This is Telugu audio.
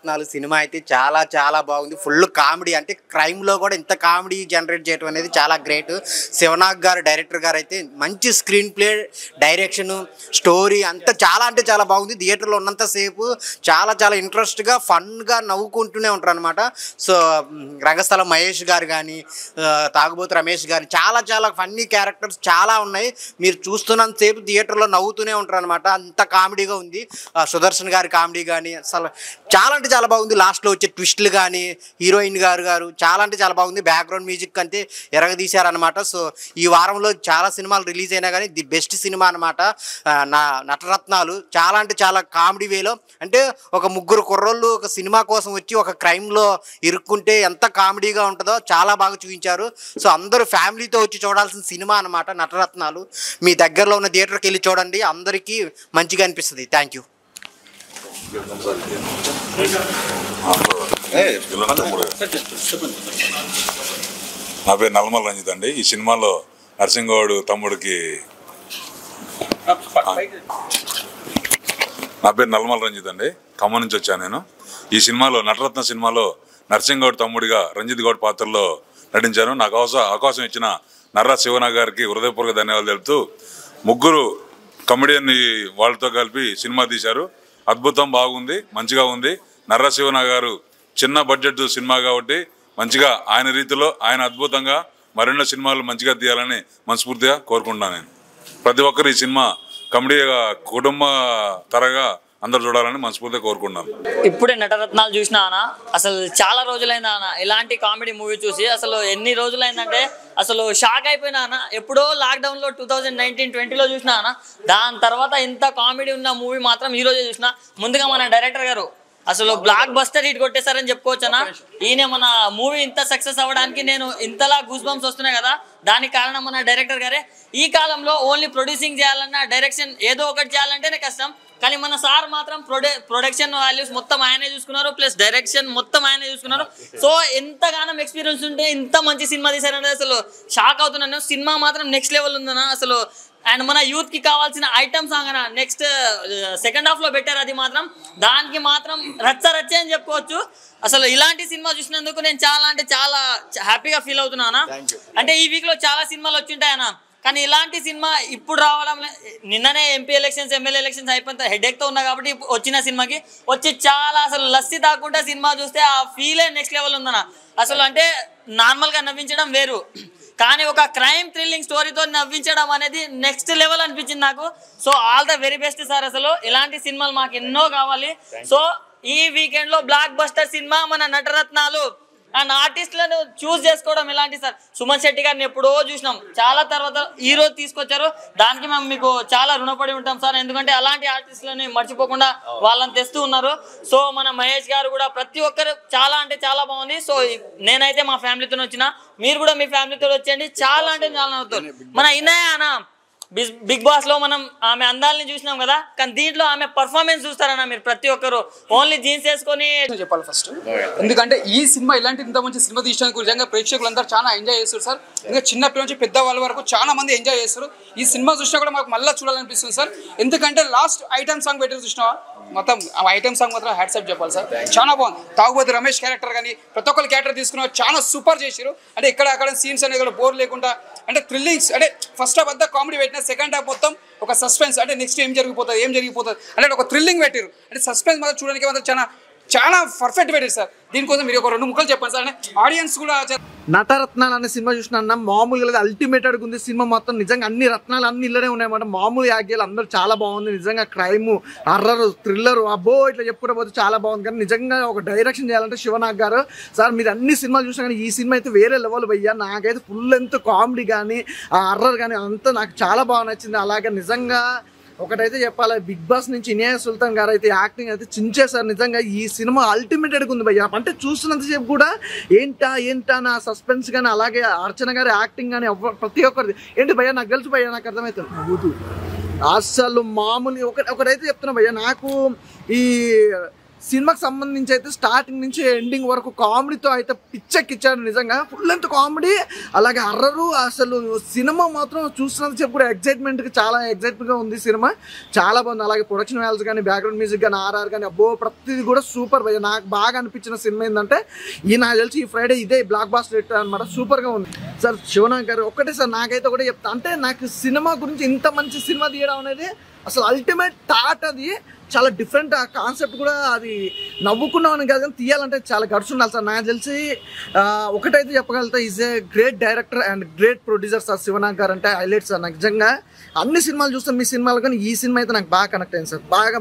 నటరత్నాలు సినిమా అయితే చాలా చాలా బాగుంది. ఫుల్ కామెడీ, అంటే క్రైమ్లో కూడా ఇంత కామెడీ జనరేట్ చేయడం అనేది చాలా గ్రేట్. శివనాగ్ గారు డైరెక్టర్ గారు అయితే మంచి స్క్రీన్ ప్లే, డైరెక్షన్, స్టోరీ అంతా చాలా అంటే చాలా బాగుంది. థియేటర్లో ఉన్నంతసేపు చాలా చాలా ఇంట్రెస్ట్గా ఫన్గా నవ్వుకుంటూనే ఉంటారు అనమాట. సో రంగస్థలం మహేష్ గారు కానీ, తాగుబోతు రమేష్ గారు, చాలా చాలా ఫన్నీ క్యారెక్టర్స్ చాలా ఉన్నాయి. మీరు చూస్తున్నంతసేపు థియేటర్లో నవ్వుతూనే ఉంటారు అనమాట. అంత కామెడీగా ఉంది. సుదర్శన్ గారి కామెడీ కానీ అసలు చాలా అంటే చాలా బాగుంది. లాస్ట్లో వచ్చే ట్విస్టులు కానీ, హీరోయిన్ గారు చాలా అంటే చాలా బాగుంది. బ్యాక్గ్రౌండ్ మ్యూజిక్ అంతే ఎరగదీశారనమాట. సో ఈ వారంలో చాలా సినిమాలు రిలీజ్ అయినా కానీ ది బెస్ట్ సినిమా అనమాట నటరత్నాలు. చాలా అంటే చాలా కామెడీ వేలో, అంటే ఒక ముగ్గురు కుర్రోళ్ళు ఒక సినిమా కోసం వచ్చి ఒక క్రైమ్లో ఇరుక్కుంటే ఎంత కామెడీగా ఉంటుందో చాలా బాగా చూపించారు. సో అందరూ ఫ్యామిలీతో వచ్చి చూడాల్సిన సినిమా అనమాట నటరత్నాలు. మీ దగ్గరలో ఉన్న థియేటర్కి వెళ్ళి చూడండి, అందరికీ మంచిగా అనిపిస్తుంది. Thank you. నా పేరు నల్లమల రంజిత్ అండి. ఈ సినిమాలో నరసింహగౌడ్ తమ్ముడికి నా పేరు నల్లమల రంజిత్ అండి. ఖమ్మం నుంచి వచ్చాను నేను. ఈ సినిమాలో నటరత్న సినిమాలో నరసింహగౌడ్ తమ్ముడిగా రంజిత్ గౌడ్ పాత్రలో నటించాను. నాకు అవకాశం ఇచ్చిన నర్రా శివనాగ్ గారికి హృదయపూర్వక ధన్యవాదాలు తెలుపుతూ, ముగ్గురు కమెడియన్ వాళ్ళతో కలిపి సినిమా తీశారు. అద్భుతం, బాగుంది, మంచిగా ఉంది. నర్రా శివనాగ్ గారు చిన్న బడ్జెట్ సినిమా కాబట్టి మంచిగా ఆయన రీతిలో ఆయన అద్భుతంగా మరెన్నో సినిమాలు మంచిగా తీయాలని మనస్ఫూర్తిగా కోరుకుంటున్నాను. నేను ప్రతి ఒక్కరు ఈ సినిమా కమెడీగా కుటుంబ తరగా అందరు చూడాలని మనస్ఫూర్తిగా కోరుకుంటున్నాను. ఇప్పుడే నటరత్నాలు చూసినా అన్న, అసలు చాలా రోజులైందా అన్న ఇలాంటి కామెడీ మూవీ చూసి. అసలు ఎన్ని రోజులైందంటే అసలు షాక్ అయిపోయినా అన్న. ఎప్పుడో లాక్డౌన్లో 2019-20లో చూసినా అన్న. దాని తర్వాత ఇంత కామెడీ ఉన్న మూవీ మాత్రం ఈరోజే చూసిన. ముందుగా మన డైరెక్టర్ గారు అసలు బ్లాక్ బస్టర్ హిట్ కొట్టేశారని చెప్పుకోవచ్చనా. ఈయన మన మూవీ ఇంత సక్సెస్ అవ్వడానికి నేను ఇంతలా గూస్ బంప్స్ వస్తున్నాయి కదా, దానికి కారణం మన డైరెక్టర్ గారే. ఈ కాలంలో ఓన్లీ ప్రొడ్యూసింగ్ చేయాలన్నా, డైరెక్షన్ ఏదో ఒకటి చేయాలంటేనే కష్టం. కానీ మన సార్ మాత్రం ప్రొడక్షన్ వాల్యూస్ మొత్తం ఆయనే చూసుకున్నారు, ప్లస్ డైరెక్షన్ మొత్తం ఆయనే చూసుకున్నారు. సో ఎంతగానో ఎక్స్పీరియన్స్ ఉంటే ఇంత మంచి సినిమా తీశారంటే అసలు షాక్ అవుతున్నాను. సినిమా మాత్రం నెక్స్ట్ లెవెల్ ఉందన్నా అసలు. అండ్ మన యూత్ కి కావాల్సిన ఐటమ్ సాంగ్ అన్న నెక్స్ట్ సెకండ్ హాఫ్ లో పెట్టారు. అది మాత్రం దానికి మాత్రం రచ్చ అని చెప్పుకోవచ్చు. అసలు ఇలాంటి సినిమా చూసినందుకు నేను చాలా అంటే చాలా హ్యాపీగా ఫీల్ అవుతున్నాను. అంటే ఈ వీక్ లో చాలా సినిమాలు వచ్చింటాయన్న, కానీ ఇలాంటి సినిమా ఇప్పుడు రావడం, నిన్ననే ఎంపీ ఎలక్షన్స్ ఎమ్మెల్యే ఎలక్షన్స్ అయిపోయిన హెడేక్తో ఉన్నా కాబట్టి వచ్చిన సినిమాకి వచ్చి చాలా అసలు లస్సీ తాకుండా సినిమా చూస్తే ఆ ఫీలే నెక్స్ట్ లెవెల్ ఉందన్న. అసలు అంటే నార్మల్గా నవ్వించడం వేరు, కానీ ఒక క్రైమ్ థ్రిల్లింగ్ స్టోరీతో నవ్వించడం అనేది నెక్స్ట్ లెవెల్ అనిపించింది నాకు. So all the very best sir. అసలు ఇలాంటి సినిమాలు మాకు ఎన్నో కావాలి. సో ఈ వీకెండ్లో బ్లాక్ బస్టర్ సినిమా మన నటరత్నాలు. అండ్ ఆర్టిస్టులను చూస్ చేసుకోవడం ఎలాంటి సార్, సుమన్ శెట్టి గారిని ఎప్పుడో చూసినాం, చాలా తర్వాత ఈరోజు తీసుకొచ్చారు. దానికి మేము మీకు చాలా రుణపడి ఉంటాం సార్, ఎందుకంటే అలాంటి ఆర్టిస్టులని మర్చిపోకుండా వాళ్ళని తెస్తూ ఉన్నారు. సో మన మహేష్ గారు కూడా ప్రతి ఒక్కరు చాలా అంటే చాలా బాగుంది. సో నేనైతే మా ఫ్యామిలీతో వచ్చిన, మీరు కూడా మీ ఫ్యామిలీతో వచ్చేయండి. చాలా అంటే చాలా అవుతుంది. మన ఇన్నయ్య అన్న బిగ్ బాస్ లో మనం ఆమె అందాలని చూసినాం కదా, కానీ దీంట్లో ఆమె పర్ఫార్మెన్స్ చూస్తారన్న మీరు ప్రతి ఒక్కరు. ఓన్లీ జీన్స్ వేసుకొని చెప్పాలి ఫస్ట్, ఎందుకంటే ఈ సినిమా ఇలాంటి ఇంత మంచి సినిమా తీసినందుకు నిజంగా ప్రేక్షకులందరూ చాలా ఎంజాయ్ చేస్తారు సార్. ఇంకా చిన్నప్పటి నుంచి పెద్ద వాళ్ళ వరకు చాలా మంది ఎంజాయ్ చేస్తారు. ఈ సినిమా చూసినా కూడా మాకు మళ్ళీ చూడాలనిపిస్తుంది సార్. ఎందుకంటే లాస్ట్ ఐటమ్ సాంగ్ పెట్టారు చూసినావా, మొత్తం ఐటమ్ సాంగ్ మాత్రం హ్యాట్సాప్ చెప్పాలి సార్, చాలా బాగుంది. తాగుబోతు రమేష్ క్యారెక్టర్ కానీ ప్రతి ఒక్కరు క్యారెక్టర్ తీసుకున్న చాలా సూపర్ చేశారు. అంటే ఇక్కడ అక్కడ సీన్స్ అనేది కూడా బోర్ లేకుండా, అంటే థ్రిల్లింగ్స్, అంటే ఫస్ట్ హాఫ్ అంతా కామెడీ పెట్టిన, సెకండ్ హాఫ్ మొత్తం ఒక సస్పెన్స్, అంటే నెక్స్ట్ ఏం జరిగిపోతుంది అంటే ఒక థ్రిల్లింగ్ పెట్టారు. అంటే సస్పెన్స్ మాత్రం చూడడానికి మాత్రం చాలా చాలా పర్ఫెక్ట్ పెట్టారు సార్. దీనికోసం మీరు ఒక 2 ముక్కలు చెప్పండి సార్. అంటే ఆడియన్స్ కూడా నటరత్నాలు అనే సినిమా చూసిన మామూలుగా అల్టిమేటెడ్ ఉంది సినిమా మొత్తం. నిజంగా అన్ని రత్నాలు అన్ని ఇళ్ళనే ఉన్నాయన్నమాట. మామూలు యాగ్యాలు అందరూ చాలా బాగుంది. నిజంగా క్రైమ్, హర్రర్, థ్రిల్లర్ అబ్బో ఇట్లా చెప్పుకుంటే పోతే చాలా బాగుంది. కానీ నిజంగా ఒక డైరెక్షన్ చేయాలంటే శివనాగ్ గారు సార్, మీరు అన్ని సినిమాలు చూసినా కానీ ఈ సినిమా అయితే వేరే లెవెల్ పోయ్యా. నాకైతే ఫుల్ లెంత్ కామెడీ కానీ ఆ హర్రర్ కానీ అంతా నాకు చాలా బాగా నచ్చింది. అలాగే నిజంగా ఒకటైతే చెప్పాలి, బిగ్ బాస్ నుంచి ఇనియా సుల్తాన్ గారు అయితే యాక్టింగ్ అయితే చించేశారు. నిజంగా ఈ సినిమా అల్టిమేటెడ్గా ఉంది భయ్య. అంటే చూస్తున్నంతసేపు కూడా ఏంటా నా సస్పెన్స్ కానీ, అలాగే అర్చన గారి యాక్టింగ్ కానీ ప్రతి ఒక్కరిది ఏంటి భయ్య నాకు తెలుసు భయ్య, నాకు అర్థమవుతుంది అసలు మామూలు. ఒకటైతే చెప్తున్నా భయ్య, నాకు ఈ సినిమాకి సంబంధించి అయితే స్టార్టింగ్ నుంచి ఎండింగ్ వరకు కామెడీతో అయితే పిచ్చెక్కిచ్చాడు నిజంగా. ఫుల్ లెంత్ కామెడీ, అలాగే హర్రరు. అసలు సినిమా మాత్రం చూస్తున్నంత చెప్పు కూడా ఎగ్జైట్మెంట్గా చాలా ఎగ్జైట్మెంట్గా ఉంది సినిమా. చాలా బాగుంది. అలాగే ప్రొడక్షన్ వాల్యూస్ కానీ, బ్యాక్గ్రౌండ్ మ్యూజిక్ కానీ, ఆర్ఆర్ కానీ, అబ్బో ప్రతిదీ కూడా సూపర్. నాకు బాగా అనిపించిన సినిమా ఏంటంటే నాకు తెలిసి ఈ ఫ్రైడే ఇదే బ్లాక్ బాస్టర్ హిట్ అనమాట. సూపర్గా ఉంది సార్. శివనాగ్ గారు ఒక్కటే సార్ నాకైతే ఒకటే చెప్తా, అంటే నాకు సినిమా గురించి ఇంత మంచి సినిమా తీయడం అనేది అసలు అల్టిమేట్ థాట్. అది చాలా డిఫరెంట్. ఆ కాన్సెప్ట్ కూడా అది నవ్వుకున్నామని కాదు కానీ తీయాలంటే చాలా గడుసు ఉండాలి సార్. నాకు తెలిసి ఒకటైతే చెప్పగలుగుతా, is a great director and great producer sir. Sivanag garu అంటే హైలైట్ సార్. నాకు నిజంగా అన్ని సినిమాలు చూస్తాను మీ సినిమాలు, కానీ ఈ సినిమా అయితే నాకు బాగా కనెక్ట్ అయింది సార్. బాగా